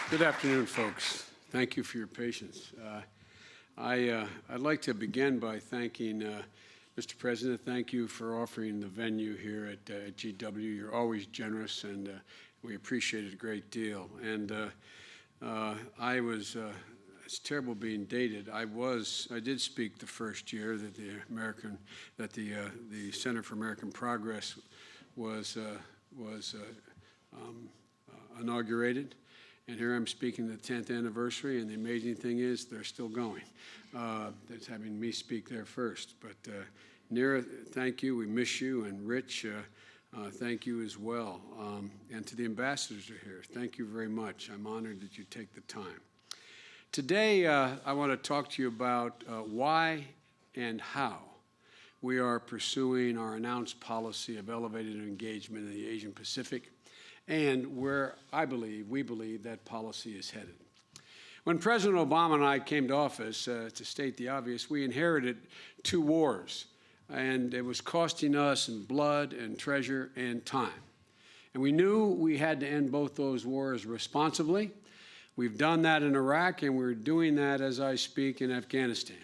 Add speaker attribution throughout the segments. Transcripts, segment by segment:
Speaker 1: Good afternoon, folks. Thank you for your patience. I'd like to begin by thanking Mr. President. Thank you for offering the venue here at GW. You're always generous, and we appreciate it a great deal. And it's terrible being dated. I did speak the first year that the Center for American Progress was inaugurated. And here I'm speaking the 10th anniversary, and the amazing thing is they're still going. That's having me speak there first. But Neera, thank you. We miss you. And Rich, thank you as well. And to the ambassadors who are here, thank you very much. I'm honored that you take the time. Today, I want to talk to you about why and how we are pursuing our announced policy of elevated engagement in the Asian Pacific, and where we believe that policy is headed. When President Obama and I came to office, to state the obvious, we inherited two wars, and it was costing us in blood and treasure and time. And we knew we had to end both those wars responsibly. We've done that in Iraq, and we're doing that as I speak in Afghanistan.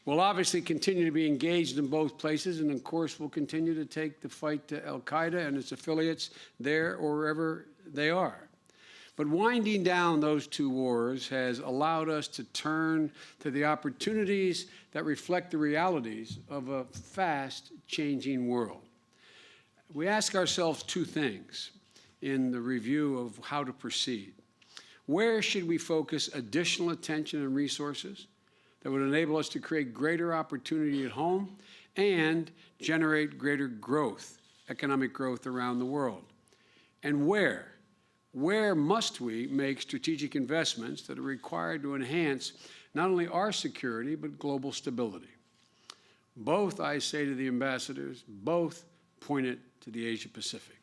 Speaker 1: We'll obviously continue to be engaged in both places, and of course we'll continue to take the fight to al-Qaeda and its affiliates there or wherever they are. But winding down those two wars has allowed us to turn to the opportunities that reflect the realities of a fast-changing world. We ask ourselves two things in the review of how to proceed. Where should we focus additional attention and resources that would enable us to create greater opportunity at home and generate greater growth, economic growth around the world? And where must we make strategic investments that are required to enhance not only our security, but global stability? Both, I say to the ambassadors, both pointed to the Asia-Pacific.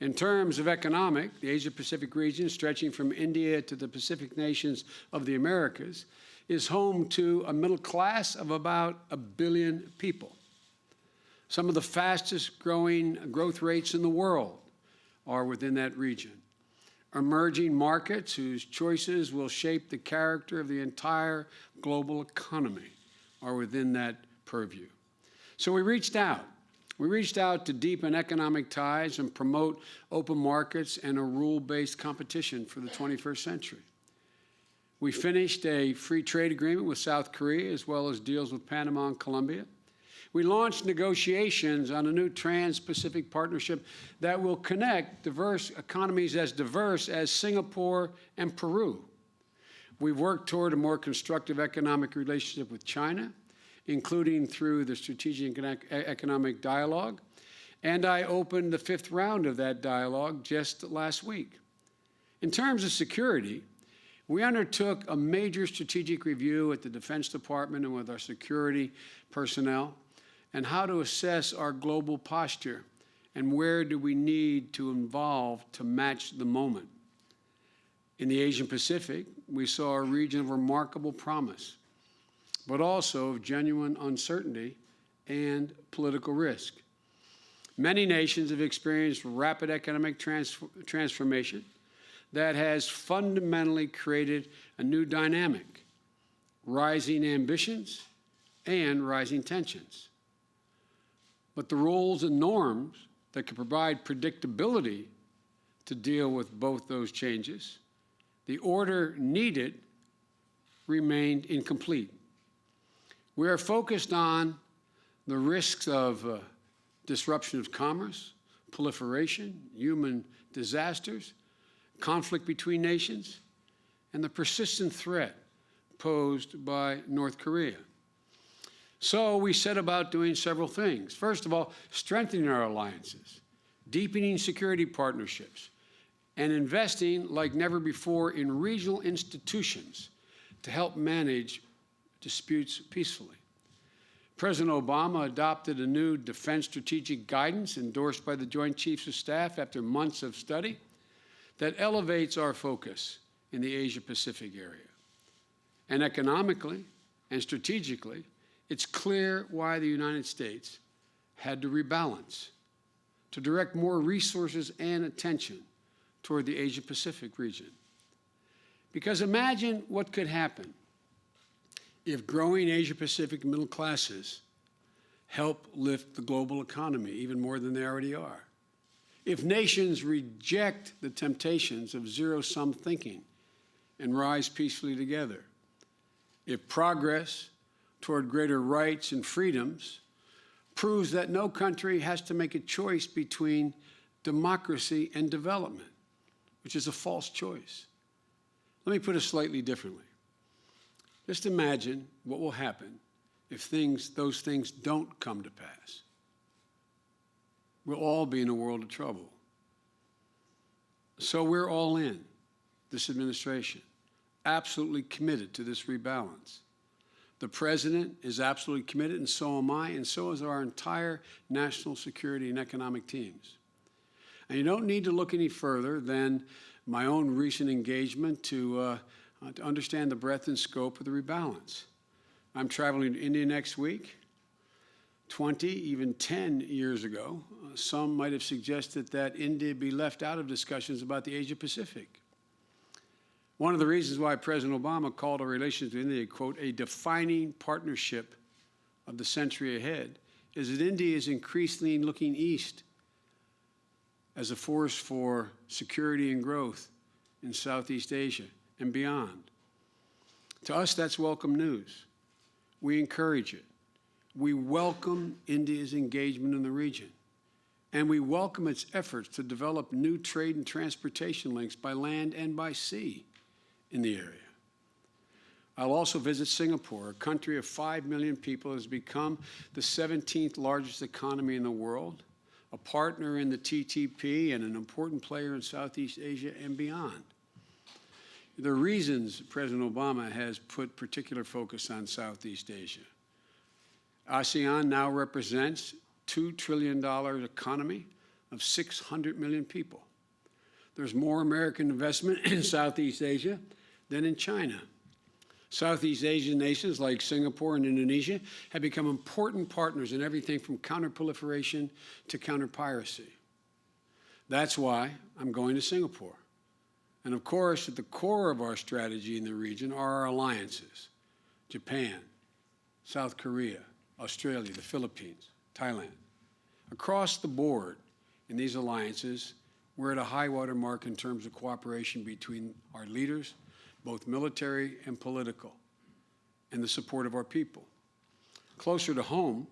Speaker 1: In terms of the Asia-Pacific region, stretching from India to the Pacific nations of the Americas, is home to a middle class of about 1 billion people. Some of the fastest growing growth rates in the world are within that region. Emerging markets whose choices will shape the character of the entire global economy are within that purview. So we reached out. We reached out to deepen economic ties and promote open markets and a rule-based competition for the 21st century. We finished a free trade agreement with South Korea, as well as deals with Panama and Colombia. We launched negotiations on a new Trans-Pacific partnership that will connect diverse economies as diverse as Singapore and Peru. We've worked toward a more constructive economic relationship with China, including through the Strategic Economic Dialogue, and I opened the 5th round of that dialogue just last week. In terms of security, we undertook a major strategic review at the Defense Department and with our security personnel and how to assess our global posture and where do we need to evolve to match the moment. In the Asian Pacific, we saw a region of remarkable promise, but also of genuine uncertainty and political risk. Many nations have experienced rapid economic transformation that has fundamentally created a new dynamic, rising ambitions and rising tensions. But the rules and norms that can provide predictability to deal with both those changes, the order needed remained incomplete. We are focused on the risks of disruption of commerce, proliferation, human disasters, conflict between nations, and the persistent threat posed by North Korea. So we set about doing several things. First of all, strengthening our alliances, deepening security partnerships, and investing like never before in regional institutions to help manage disputes peacefully. President Obama adopted a new defense strategic guidance endorsed by the Joint Chiefs of Staff after months of study that elevates our focus in the Asia-Pacific area. And economically and strategically, it's clear why the United States had to rebalance, to direct more resources and attention toward the Asia-Pacific region. Because imagine what could happen if growing Asia-Pacific middle classes help lift the global economy even more than they already are. If nations reject the temptations of zero-sum thinking and rise peacefully together. If progress toward greater rights and freedoms proves that no country has to make a choice between democracy and development, which is a false choice. Let me put it slightly differently. Just imagine what will happen if those things don't come to pass. We'll all be in a world of trouble. So we're all in, this administration, absolutely committed to this rebalance. The President is absolutely committed, and so am I, and so is our entire national security and economic teams. And you don't need to look any further than my own recent engagement to understand the breadth and scope of the rebalance. I'm traveling to India next week. 20, even 10 years ago, some might have suggested that India be left out of discussions about the Asia-Pacific. One of the reasons why President Obama called our relations with India, quote, a defining partnership of the century ahead, is that India is increasingly looking east as a force for security and growth in Southeast Asia and beyond. To us, that's welcome news. We encourage it. We welcome India's engagement in the region, and we welcome its efforts to develop new trade and transportation links by land and by sea in the area. I'll also visit Singapore, a country of 5 million people that has become the 17th largest economy in the world, a partner in the TTP, and an important player in Southeast Asia and beyond. The reasons President Obama has put particular focus on Southeast Asia. ASEAN now represents $2 trillion economy of 600 million people. There's more American investment in Southeast Asia than in China. Southeast Asian nations like Singapore and Indonesia have become important partners in everything from counterproliferation to counterpiracy. That's why I'm going to Singapore. And of course, at the core of our strategy in the region are our alliances: Japan, South Korea, Australia, the Philippines, Thailand. Across the board in these alliances, we're at a high water mark in terms of cooperation between our leaders, both military and political, and the support of our people. Closer to home,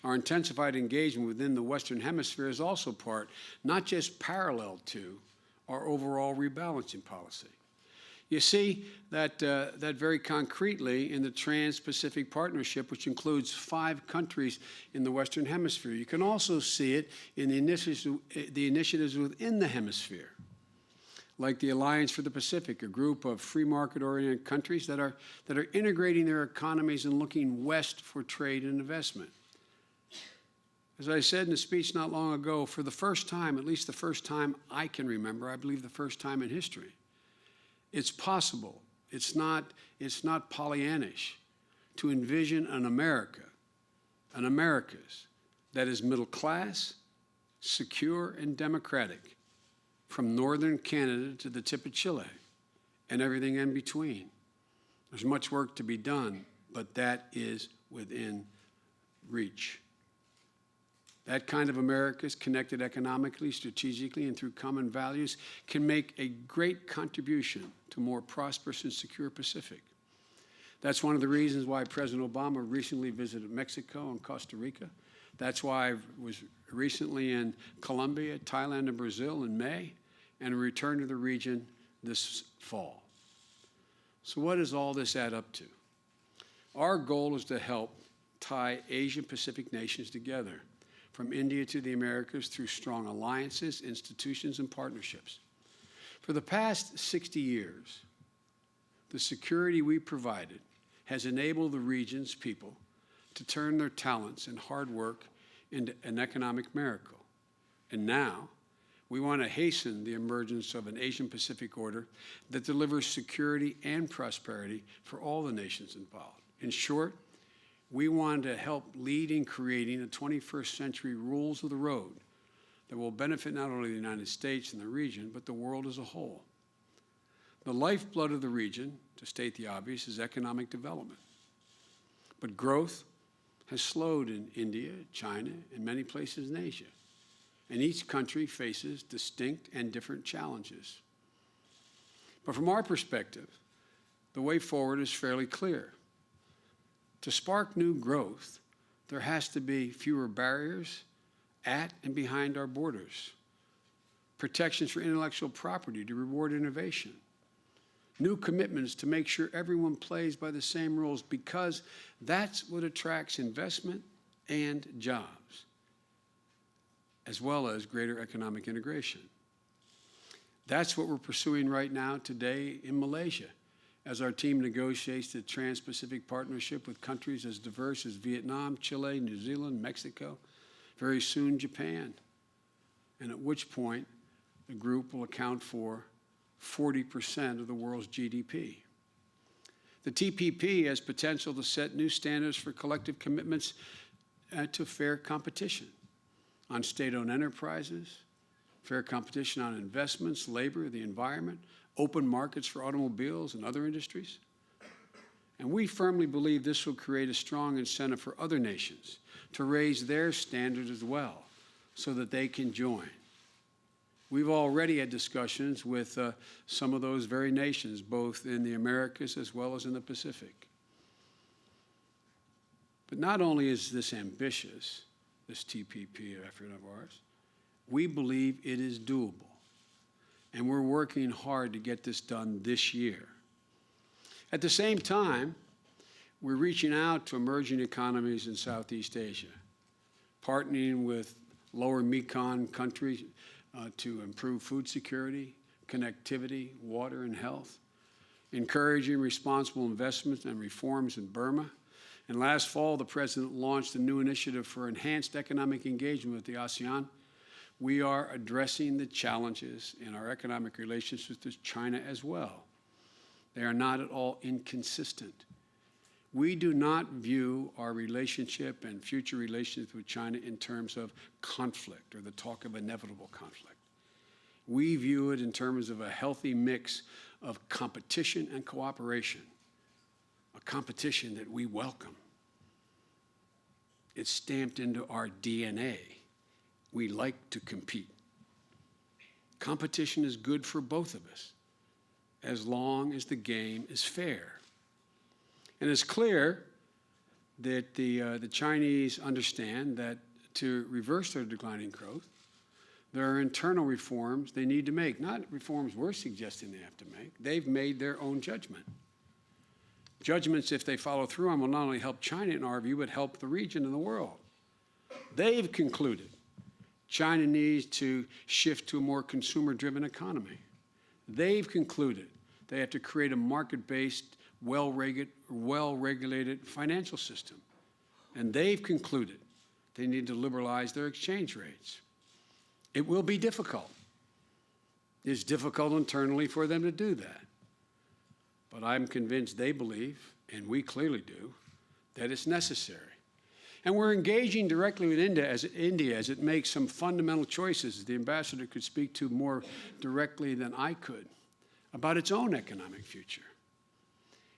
Speaker 1: our intensified engagement within the Western Hemisphere is also part, not just parallel to, our overall rebalancing policy. You see that very concretely in the Trans-Pacific Partnership, which includes 5 countries in the Western Hemisphere. You can also see it in the initiatives within the hemisphere, like the Alliance for the Pacific, a group of free market-oriented countries that are integrating their economies and looking west for trade and investment. As I said in a speech not long ago, for the first time, at least the first time I can remember, I believe the first time in history, it's possible, it's not Pollyannish, to envision an America, an Americas, that is middle class, secure, and democratic, from northern Canada to the tip of Chile, and everything in between. There's much work to be done, but that is within reach. That kind of America is connected economically, strategically, and through common values, can make a great contribution to a more prosperous and secure Pacific. That's one of the reasons why President Obama recently visited Mexico and Costa Rica. That's why I was recently in Colombia, Thailand, and Brazil in May, and returned to the region this fall. So what does all this add up to? Our goal is to help tie Asian-Pacific nations together, from India to the Americas, through strong alliances, institutions, and partnerships. For the past 60 years, the security we provided has enabled the region's people to turn their talents and hard work into an economic miracle. And now, we want to hasten the emergence of an Asian-Pacific order that delivers security and prosperity for all the nations involved. In short, we want to help lead in creating the 21st century rules of the road that will benefit not only the United States and the region, but the world as a whole. The lifeblood of the region, to state the obvious, is economic development. But growth has slowed in India, China, and many places in Asia. And each country faces distinct and different challenges. But from our perspective, the way forward is fairly clear. To spark new growth, there has to be fewer barriers at and behind our borders, protections for intellectual property to reward innovation, new commitments to make sure everyone plays by the same rules, because that's what attracts investment and jobs, as well as greater economic integration. That's what we're pursuing right now today in Malaysia, as our team negotiates the Trans-Pacific Partnership with countries as diverse as Vietnam, Chile, New Zealand, Mexico, very soon Japan, and at which point the group will account for 40% of the world's GDP. The TPP has potential to set new standards for collective commitments to fair competition on state-owned enterprises, fair competition on investments, labor, the environment, open markets for automobiles and other industries. And we firmly believe this will create a strong incentive for other nations to raise their standards as well, so that they can join. We've already had discussions with some of those very nations, both in the Americas as well as in the Pacific. But not only is this ambitious, this TPP effort of ours, we believe it is doable. And we're working hard to get this done this year. At the same time, we're reaching out to emerging economies in Southeast Asia, partnering with lower Mekong countries to improve food security, connectivity, water, and health, encouraging responsible investments and reforms in Burma. And last fall, the President launched a new initiative for enhanced economic engagement with the ASEAN. We are addressing the challenges in our economic relationships with China as well. They are not at all inconsistent. We do not view our relationship and future relations with China in terms of conflict or the talk of inevitable conflict. We view it in terms of a healthy mix of competition and cooperation, a competition that we welcome. It's stamped into our DNA. We like to compete. Competition is good for both of us, as long as the game is fair. And it's clear that the Chinese understand that to reverse their declining growth, there are internal reforms they need to make, not reforms we're suggesting they have to make. They've made their own judgment. Judgments, if they follow through on, will not only help China, in our view, but help the region and the world. They've concluded China needs to shift to a more consumer-driven economy. They've concluded they have to create a market-based, well-regulated financial system. And they've concluded they need to liberalize their exchange rates. It will be difficult. It's difficult internally for them to do that. But I'm convinced they believe, and we clearly do, that it's necessary. And we're engaging directly with India as it makes some fundamental choices the ambassador could speak to more directly than I could about its own economic future.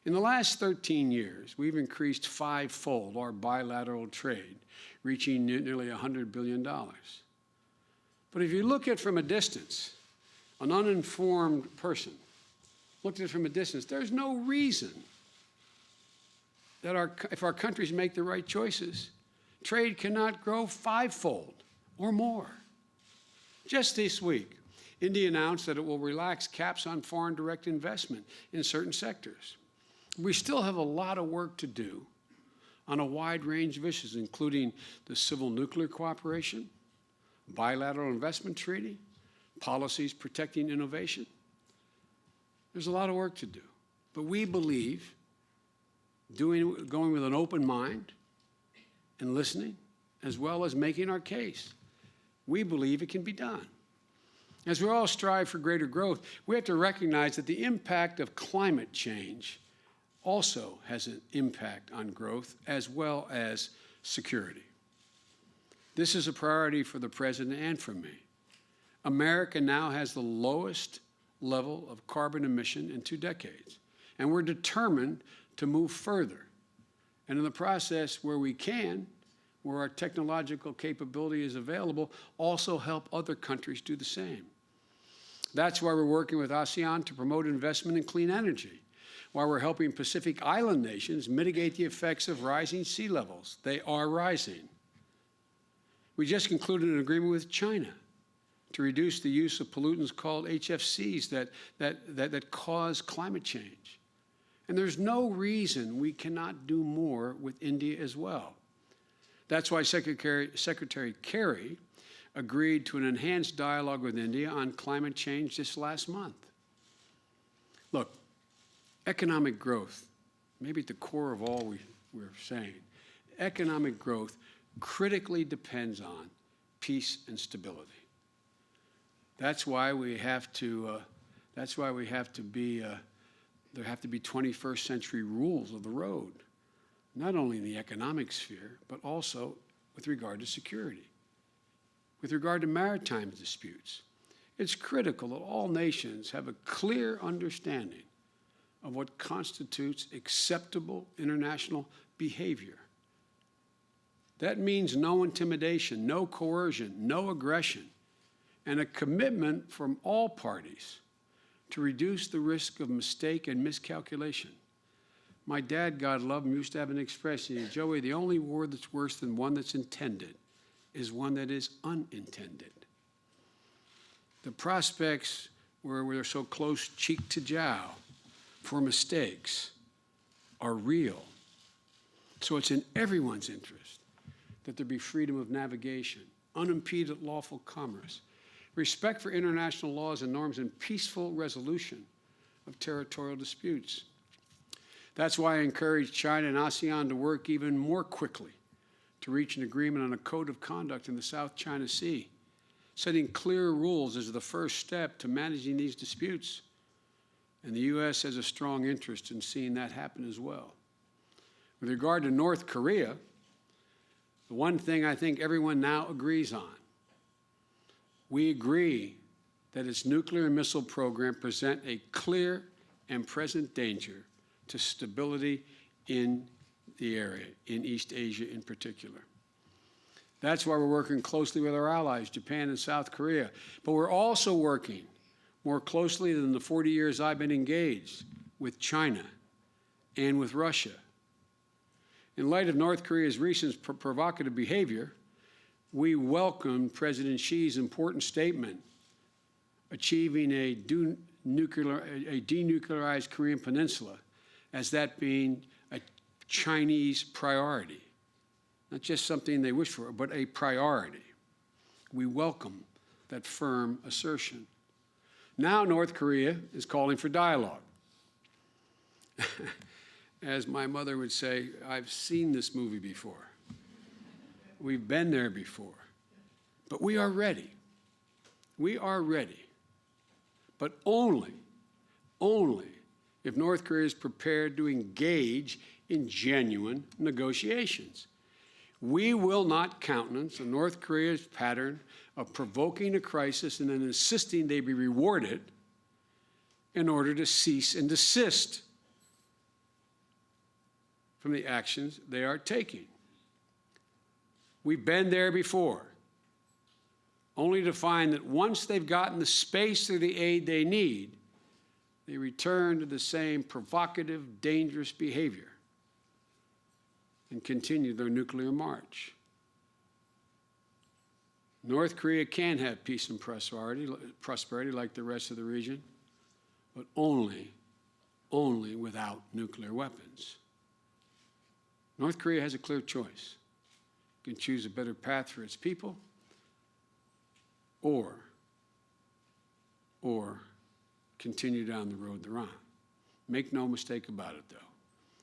Speaker 1: In the last 13 years, we've increased fivefold our bilateral trade, reaching nearly $100 billion. But if you look at it from a distance, an uninformed person looked at it from a distance, there's no reason that if our countries make the right choices, trade cannot grow fivefold or more. Just this week, India announced that it will relax caps on foreign direct investment in certain sectors. We still have a lot of work to do on a wide range of issues, including the civil nuclear cooperation, bilateral investment treaty, policies protecting innovation. There's a lot of work to do. But we believe going with an open mind and listening, as well as making our case, we believe it can be done. As we all strive for greater growth, we have to recognize that the impact of climate change also has an impact on growth as well as security. This is a priority for the President and for me. America now has the lowest level of carbon emission in 2 decades. And we're determined to move further. And in the process, where we can, where our technological capability is available, also help other countries do the same. That's why we're working with ASEAN to promote investment in clean energy, why we're helping Pacific Island nations mitigate the effects of rising sea levels. They are rising. We just concluded an agreement with China to reduce the use of pollutants called HFCs that cause climate change. And there's no reason we cannot do more with India as well. That's why Secretary Kerry agreed to an enhanced dialogue with India on climate change this last month. Look, economic growth, maybe at the core of all we're saying, economic growth critically depends on peace and stability. That's why we have to be, there have to be 21st century rules of the road, not only in the economic sphere, but also with regard to security. With regard to maritime disputes, it's critical that all nations have a clear understanding of what constitutes acceptable international behavior. That means no intimidation, no coercion, no aggression, and a commitment from all parties to reduce the risk of mistake and miscalculation. My dad, God love him, used to have an expression, Joey, the only war that's worse than one that's intended is one that is unintended. The prospects where we're so close cheek to jowl for mistakes are real. So it's in everyone's interest that there be freedom of navigation, unimpeded lawful commerce, respect for international laws and norms, and peaceful resolution of territorial disputes. That's why I encourage China and ASEAN to work even more quickly to reach an agreement on a code of conduct in the South China Sea. Setting clear rules is the first step to managing these disputes. And the U.S. has a strong interest in seeing that happen as well. With regard to North Korea, the one thing I think everyone now agrees on, we agree that its nuclear and missile program present a clear and present danger to stability in the area, in East Asia in particular. That's why we're working closely with our allies, Japan and South Korea. But we're also working more closely than the 40 years I've been engaged with China and with Russia. In light of North Korea's recent provocative behavior, we welcome President Xi's important statement achieving a denuclearized Korean Peninsula as that being a Chinese priority. Not just something they wish for, but a priority. We welcome that firm assertion. Now North Korea is calling for dialogue. As my mother would say, I've seen this movie before. We've been there before. But we are ready. We are ready. But only if North Korea is prepared to engage in genuine negotiations. We will not countenance North Korea's pattern of provoking a crisis and then insisting they be rewarded in order to cease and desist from the actions they are taking. We've been there before, only to find that once they've gotten the space or the aid they need, they return to the same provocative, dangerous behavior and continue their nuclear march. North Korea can have peace and prosperity like the rest of the region, but only without nuclear weapons. North Korea has a clear choice. It can choose a better path for its people or continue down the road they're on. Make no mistake about it, though.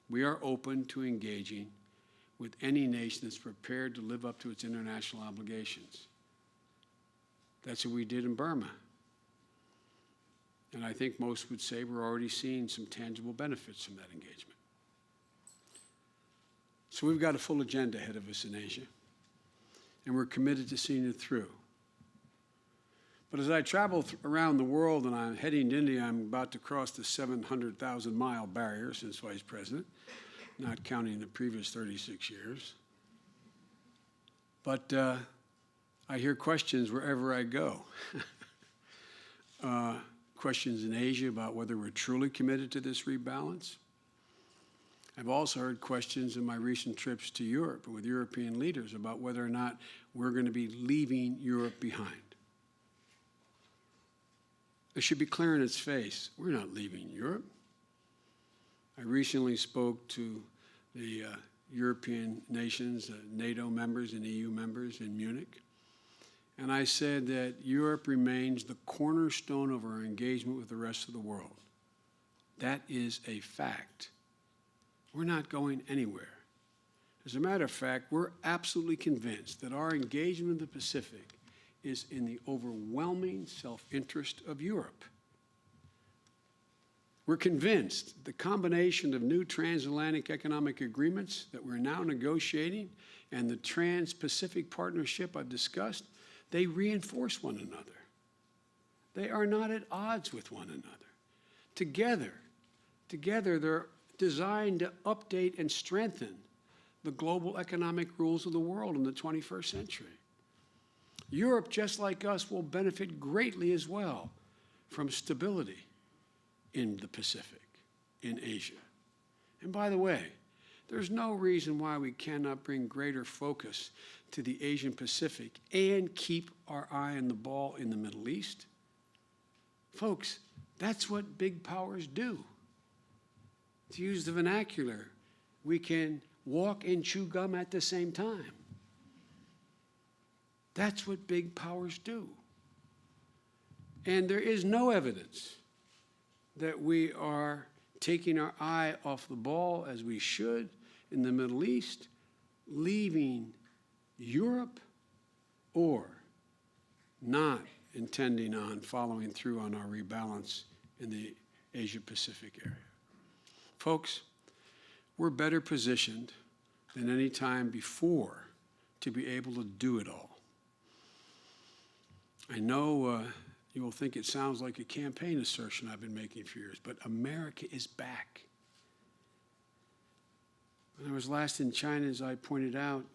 Speaker 1: We are open to engaging with any nation that's prepared to live up to its international obligations. That's what we did in Burma. And I think most would say we're already seeing some tangible benefits from that engagement. So we've got a full agenda ahead of us in Asia, and we're committed to seeing it through. But as I travel around the world and I'm heading to India, I'm about to cross the 700,000-mile barrier since vice president, not counting the previous 36 years. But I hear questions wherever I go. Questions in Asia about whether we're truly committed to this rebalance. I've also heard questions in my recent trips to Europe with European leaders about whether or not we're going to be leaving Europe behind. It should be clear in its face, we're not leaving Europe. I recently spoke to the European nations, NATO members and EU members in Munich, and I said that Europe remains the cornerstone of our engagement with the rest of the world. That is a fact. We're not going anywhere. As a matter of fact, we're absolutely convinced that our engagement in the Pacific is in the overwhelming self-interest of Europe. We're convinced the combination of new transatlantic economic agreements that we're now negotiating and the Trans-Pacific Partnership I've discussed, they reinforce one another. They are not at odds with one another. Together, they're designed to update and strengthen the global economic rules of the world in the 21st century. Europe, just like us, will benefit greatly as well from stability in the Pacific, in Asia. And by the way, there's no reason why we cannot bring greater focus to the Asian Pacific and keep our eye on the ball in the Middle East. Folks, that's what big powers do. To use the vernacular, we can walk and chew gum at the same time. That's what big powers do. And there is no evidence that we are taking our eye off the ball as we should in the Middle East, leaving Europe, or not intending on following through on our rebalance in the Asia-Pacific area. Folks, we're better positioned than any time before to be able to do it all. I know you will think it sounds like a campaign assertion I've been making for years, but America is back. When I was last in China, as I pointed out,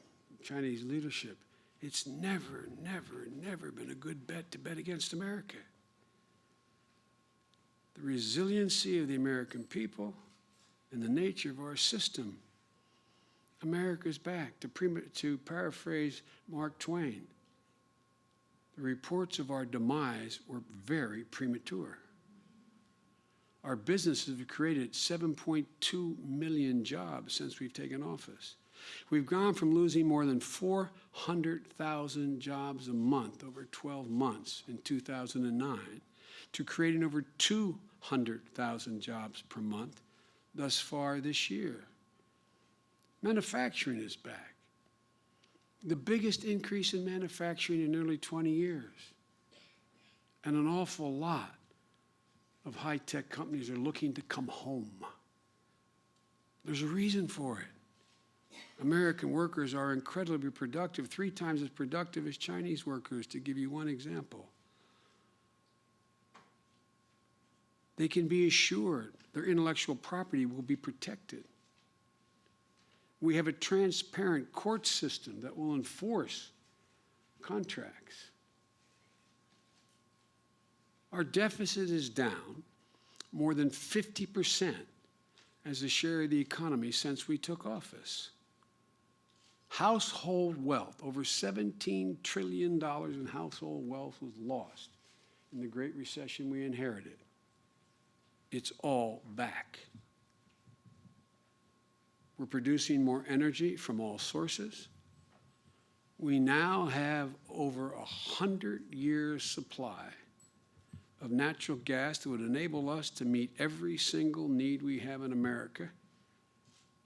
Speaker 1: Chinese leadership, it's never, never, never been a good bet to bet against America. The resiliency of the American people and the nature of our system. America's back. To paraphrase Mark Twain, the reports of our demise were very premature. Our businesses have created 7.2 million jobs since we've taken office. We've gone from losing more than 400,000 jobs a month over 12 months in 2009 to creating over 200,000 jobs per month thus far this year. Manufacturing is back. The biggest increase in manufacturing in nearly 20 years. And an awful lot of high-tech companies are looking to come home. There's a reason for it. American workers are incredibly productive, 3 times as productive as Chinese workers, to give you one example. They can be assured their intellectual property will be protected. We have a transparent court system that will enforce contracts. Our deficit is down more than 50% as a share of the economy since we took office. Household wealth, over $17 trillion in household wealth was lost in the Great Recession we inherited. It's all back. We're producing more energy from all sources. We now have over 100 years' supply of natural gas that would enable us to meet every single need we have in America,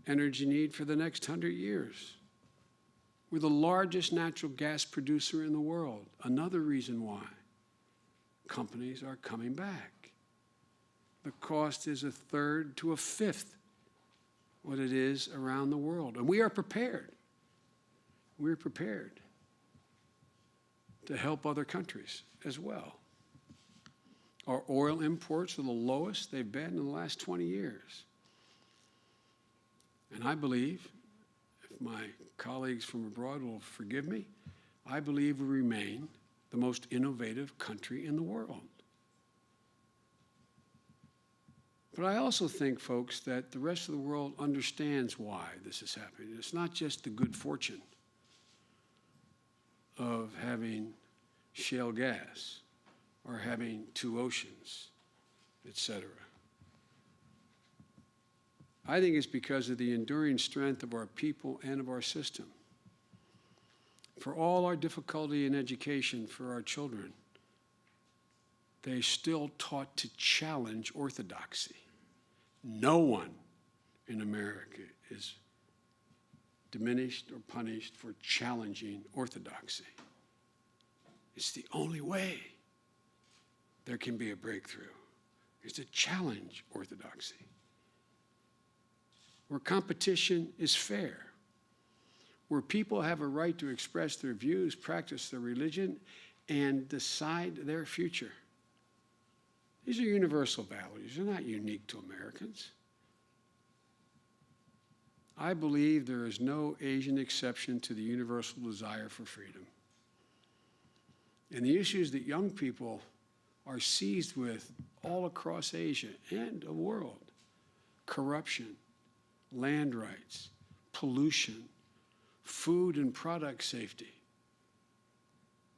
Speaker 1: energy need for the next 100 years. We're the largest natural gas producer in the world. Another reason why companies are coming back. The cost is 1/3 to 1/5 what it is around the world. And we are prepared. We're prepared to help other countries as well. Our oil imports are the lowest they've been in the last 20 years. And I believe, if my colleagues from abroad will forgive me, I believe we remain the most innovative country in the world. But I also think, folks, that the rest of the world understands why this is happening. It's not just the good fortune of having shale gas or having two oceans, etc. I think it's because of the enduring strength of our people and of our system. For all our difficulty in education for our children, they're still taught to challenge orthodoxy. No one in America is diminished or punished for challenging orthodoxy. It's the only way there can be a breakthrough, is to challenge orthodoxy. Where competition is fair, where people have a right to express their views, practice their religion, and decide their future. These are universal values. They're not unique to Americans. I believe there is no Asian exception to the universal desire for freedom. And the issues that young people are seized with all across Asia and the world, corruption, land rights, pollution, food and product safety,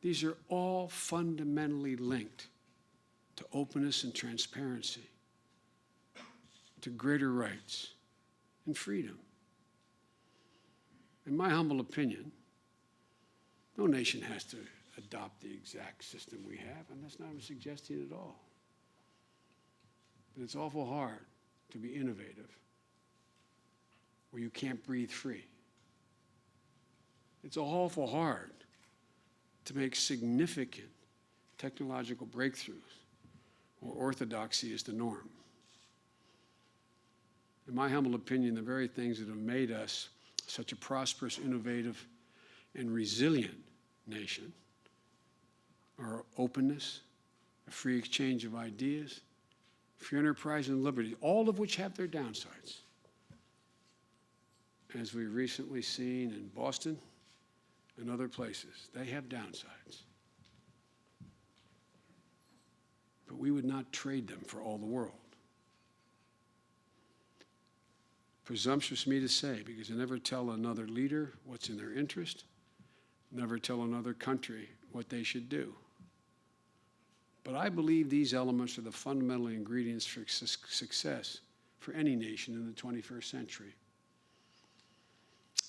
Speaker 1: these are all fundamentally linked to openness and transparency, to greater rights and freedom. In my humble opinion, no nation has to adopt the exact system we have, and that's not what I'm suggesting at all. But it's awful hard to be innovative where you can't breathe free. It's awful hard to make significant technological breakthroughs where orthodoxy is the norm. In my humble opinion, the very things that have made us such a prosperous, innovative, and resilient nation are openness, a free exchange of ideas, free enterprise, and liberty, all of which have their downsides. As we've recently seen in Boston and other places, they have downsides. But we would not trade them for all the world. Presumptuous of me to say, because I never tell another leader what's in their interest, never tell another country what they should do. But I believe these elements are the fundamental ingredients for success for any nation in the 21st century.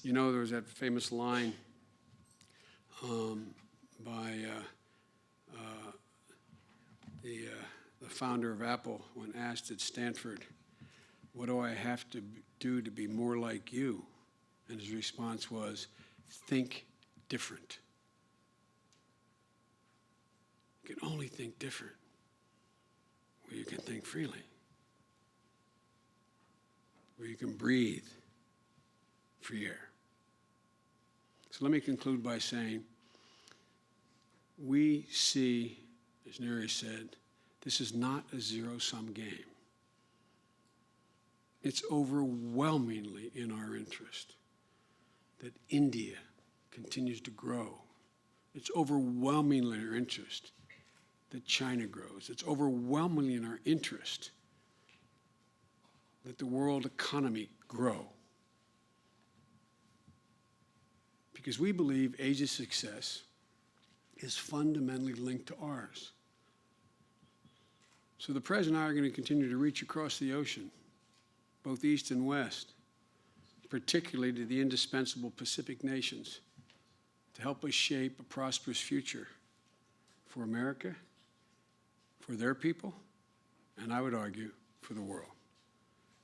Speaker 1: You know, there was that famous line by the founder of Apple when asked at Stanford, "What do I have to do to be more like you?" And his response was, "Think different." You can only think different where you can think freely, where you can breathe free air. So let me conclude by saying, we see, as Neri said, this is not a zero-sum game. It's overwhelmingly in our interest that India continues to grow. It's overwhelmingly in our interest that China grows. It's overwhelmingly in our interest that the world economy grow. Because we believe Asia's success is fundamentally linked to ours. So the President and I are going to continue to reach across the ocean, both east and west, particularly to the indispensable Pacific nations, to help us shape a prosperous future for America, for their people, and I would argue, for the world.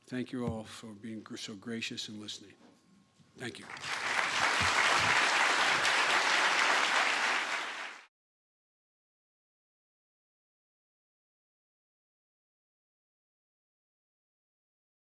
Speaker 1: Thank you all for being so gracious and listening. Thank you.